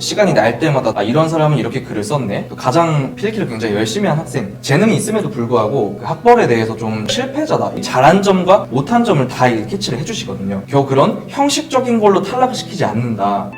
시간이 날 때마다 이런 사람은 이렇게 글을 썼네, 또 가장 필기를 굉장히 열심히 한 학생, 재능이 있음에도 불구하고 그 학벌에 대해서 좀 실패자다, 잘한 점과 못한 점을 다 캐치를 해주시거든요. 겨우 그런 형식적인 걸로 탈락을 시키지 않는다.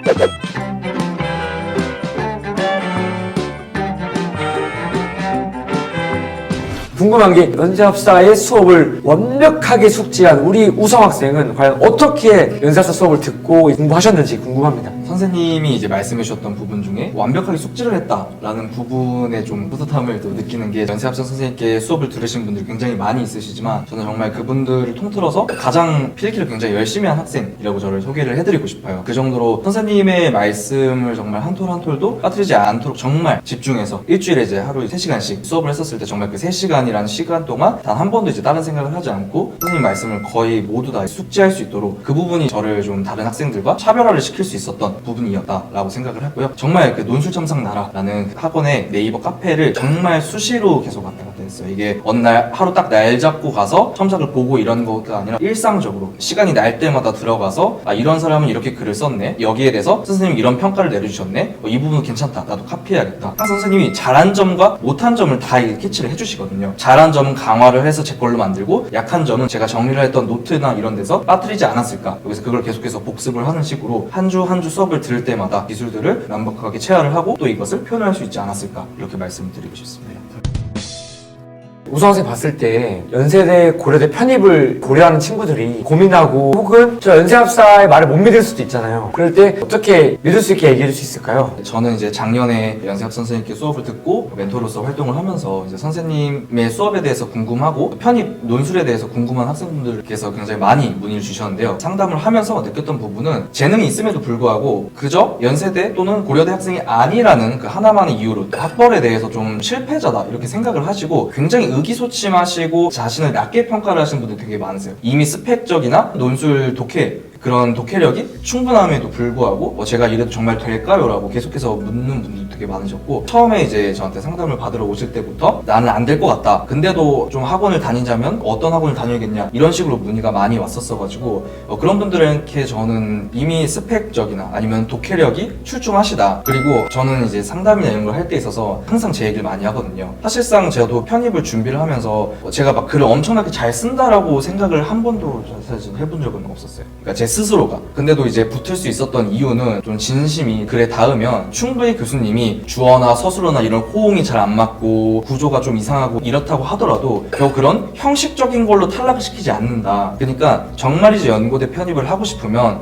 궁금한 게 연세합사의 수업을 완벽하게 숙지한 우리 우성 학생은 과연 어떻게 연세합사 수업을 듣고 공부하셨는지 궁금합니다. 선생님이 이제 말씀해 주셨던 부분 중에 완벽하게 숙지를 했다라는 부분에 좀 뿌듯함을 또 느끼는 게, 연세합사 선생님께 수업을 들으신 분들이 굉장히 많이 있으시지만 저는 정말 그분들을 통틀어서 가장 필기를 굉장히 열심히 한 학생이라고 저를 소개를 해드리고 싶어요. 그 정도로 선생님의 말씀을 정말 한 톨 한 톨도 빠뜨리지 않도록 정말 집중해서 일주일에 이제 하루에 3시간씩 수업을 했었을 때 정말 그 3시간이라는 시간 동안 단 한 번도 이제 다른 생각을 하지 않고 선생님 말씀을 거의 모두 다 숙지할 수 있도록, 그 부분이 저를 좀 다른 학생들과 차별화를 시킬 수 있었던 부분이었다라고 생각을 하고요. 정말 그 논술참상나라라는 학원의 네이버 카페를 정말 수시로 계속 왔다 갔다 했어요. 이게 어느 날 하루 딱 날 잡고 가서 첨삭을 보고 이런 것가 아니라 일상적으로 시간이 날 때마다 들어가서 이런 사람은 이렇게 글을 썼네, 여기에 대해서 선생님이 이런 평가를 내려주셨네, 이 부분은 괜찮다, 나도 카피해야겠다. 항상 선생님이 잘한 점과 못한 점을 다 캐치를 해주시거든요. 잘한 점은 강화를 해서 제 걸로 만들고, 약한 점은 제가 정리를 했던 노트나 이런 데서 빠뜨리지 않았을까, 여기서 그걸 계속해서 복습을 하는 식으로 한 주 한 주 수업을 들을 때마다 기술들을 완벽하게 체화를 하고 또 이것을 표현할 수 있지 않았을까, 이렇게 말씀을 드리고 싶습니다. 우성 학생 봤을 때 연세대, 고려대 편입을 고려하는 친구들이 고민하고 혹은 저 연세합사의 말을 못 믿을 수도 있잖아요. 그럴 때 어떻게 믿을 수 있게 얘기해 줄 수 있을까요? 저는 이제 작년에 연세합 선생님께 수업을 듣고 멘토로서 활동을 하면서 이제 선생님의 수업에 대해서 궁금하고 편입 논술에 대해서 궁금한 학생분들께서 굉장히 많이 문의를 주셨는데요. 상담을 하면서 느꼈던 부분은 재능이 있음에도 불구하고 그저 연세대 또는 고려대 학생이 아니라는 그 하나만의 이유로 학벌에 대해서 좀 실패자다 이렇게 생각을 하시고 굉장히 의기소침하시고 자신을 낮게 평가를 하시는 분들이 되게 많으세요. 이미 스펙적이나 논술 독해, 그런 독해력이 충분함에도 불구하고 제가 이래도 정말 될까요? 라고 계속해서 묻는 분들도 되게 많으셨고, 처음에 이제 저한테 상담을 받으러 오실 때부터 나는 안 될 것 같다, 근데도 좀 학원을 다니자면 어떤 학원을 다녀야겠냐, 이런 식으로 문의가 많이 왔었어가지고 그런 분들에게 저는 이미 스펙적이나 아니면 독해력이 출중하시다, 그리고 저는 이제 상담이나 이런 걸 할 때 있어서 항상 제 얘기를 많이 하거든요. 사실상 저도 편입을 준비를 하면서 제가 막 글을 엄청나게 잘 쓴다라고 생각을 한 번도 사실 해본 적은 없었어요. 그러니까 제 스스로가. 근데도 이제 붙을 수 있었던 이유는 좀 진심이 글에 닿으면 충분히 교수님이 주어나 서술어나 이런 호응이 잘 안 맞고 구조가 좀 이상하고 이렇다고 하더라도 겨우 그런 형식적인 걸로 탈락을 시키지 않는다. 그러니까 정말이지 연고대 편입을 하고 싶으면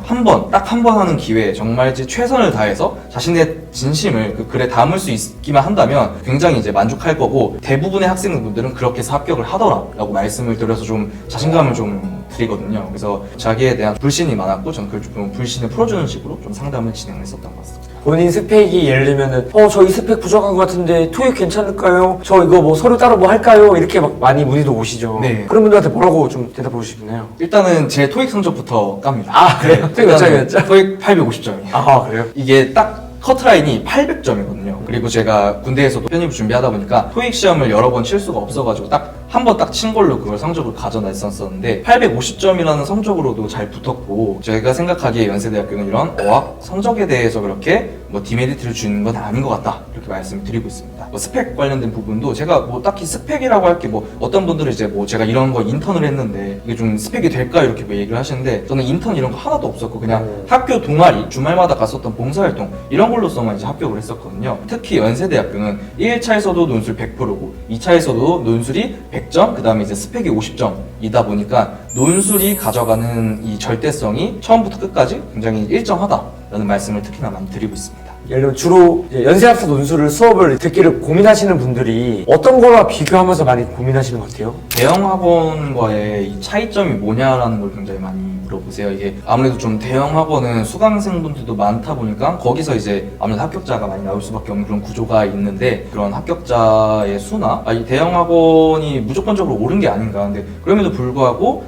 딱 한 번 하는 기회에 정말이지 최선을 다해서 자신의 진심을 그 글에 담을 수 있기만 한다면 굉장히 이제 만족할 거고, 대부분의 학생분들은 그렇게 해서 합격을 하더라라고 말씀을 드려서 좀 자신감을 좀 드리거든요. 그래서 자기에 대한 불신이 많았고 저는 그 불신을 풀어주는 식으로 좀 상담을 진행했었던 것 같습니다. 본인 스펙이 예를 들면은 저 이 스펙 부족한 것 같은데 토익 괜찮을까요? 저 이거 뭐 서류 따로 뭐 할까요? 이렇게 막 많이 문의도 오시죠. 네. 그런 분들한테 뭐라고 좀 대답하고 싶나요? 일단은 제 토익 성적부터 깝니다. 아, 그래요? 토익 몇 점이었죠? 토익 850점이에요. 아, 그래요? 이게 딱 커트라인이 800점이거든요. 그리고 제가 군대에서도 편입을 준비하다 보니까 토익 시험을 여러 번 칠 수가 없어가지고 한 번 딱 친 걸로 그걸 성적을 가져냈었는데 850점이라는 성적으로도 잘 붙었고, 제가 생각하기에 연세대학교는 이런 어학 성적에 대해서 그렇게 디메리트를 주는 건 아닌 것 같다, 이렇게 말씀을 드리고 있습니다. 스펙 관련된 부분도 제가 딱히 스펙이라고 할 게 어떤 분들은 이제 제가 이런 거 인턴을 했는데 이게 좀 스펙이 될까 이렇게 얘기를 하시는데, 저는 인턴 이런 거 하나도 없었고 그냥 학교 동아리 주말마다 갔었던 봉사활동 이런 걸로서만 이제 합격을 했었거든요. 특히 연세대학교는 1차에서도 논술 100%고 2차에서도 논술이 100점, 그 다음에 이제 스펙이 50점이다 보니까 논술이 가져가는 이 절대성이 처음부터 끝까지 굉장히 일정하다라는 말씀을 특히나 많이 드리고 있습니다. 예를 들면 주로 연세합사 논술을 수업을 듣기를 고민하시는 분들이 어떤 거와 비교하면서 많이 고민하시는 것 같아요? 대형 학원과의 이 차이점이 뭐냐라는 걸 굉장히 많이 물어보세요. 이게 아무래도 좀 대형 학원은 수강생분들도 많다 보니까 거기서 이제 아무래도 합격자가 많이 나올 수밖에 없는 그런 구조가 있는데, 그런 합격자의 수나 이 대형 학원이 무조건적으로 옳은 게 아닌가. 근데 그럼에도 불구하고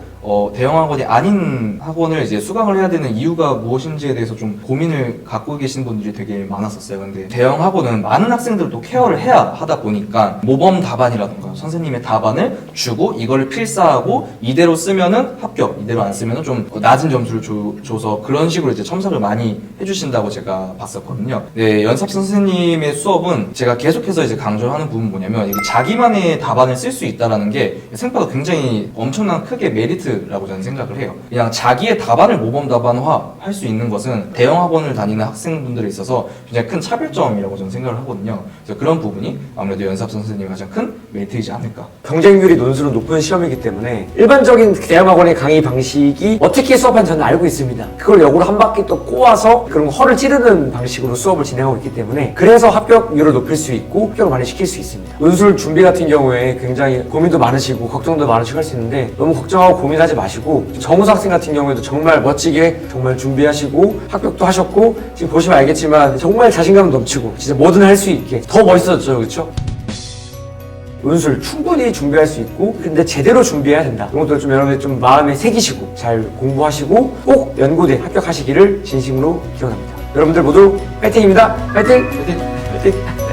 대형 학원이 아닌 학원을 이제 수강을 해야 되는 이유가 무엇인지에 대해서 좀 고민을 갖고 계신 분들이 되게 많았었어요. 근데 대형 학원은 많은 학생들을 또 케어를 해야 하다 보니까 모범 답안이라던가 선생님의 답안을 주고 이거를 필사하고 이대로 쓰면은 합격, 이대로 안 쓰면은 좀 낮은 점수를 줘서 그런 식으로 이제 첨삭을 많이 해주신다고 제가 봤었거든요. 네, 연습 선생님의 수업은 제가 계속해서 이제 강조하는 부분은 뭐냐면 이게 자기만의 답안을 쓸 수 있다라는 게 생각보다 굉장히 엄청난 크게 메리트라고 저는 생각을 해요. 그냥 자기의 답안을 모범 답안화 할 수 있는 것은 대형 학원을 다니는 학생분들에 있어서 굉장히 큰 차별점이라고 저는 생각을 하거든요. 그래서 그런 부분이 아무래도 연습 선생님의 가장 큰 메리트이지 않을까. 경쟁률이 논술은 높은 시험이기 때문에 일반적인 대형 학원의 강의 방식이 어떻게 수업하는지 저는 알고 있습니다. 그걸 역으로 한 바퀴 또 꼬아서 그런 허를 찌르는 방식으로 수업을 진행하고 있기 때문에 그래서 합격률을 높일 수 있고 합격을 많이 시킬 수 있습니다. 논술 준비 같은 경우에 굉장히 고민도 많으시고 걱정도 많으시고 할 수 있는데 너무 걱정하고 고민하지 마시고 정우수 학생 같은 경우에도 정말 멋지게 정말 준비하시고 합격도 하셨고 지금 보시면 알겠지만 정말 자신감 넘치고 진짜 뭐든 할 수 있게 더 멋있어졌죠, 그렇죠? 논술 충분히 준비할 수 있고 근데 제대로 준비해야 된다. 그런 것들 좀 여러분들 좀 마음에 새기시고 잘 공부하시고 꼭 연고대 합격하시기를 진심으로 기원합니다. 여러분들 모두 파이팅입니다. 파이팅! 파이팅! 파이팅!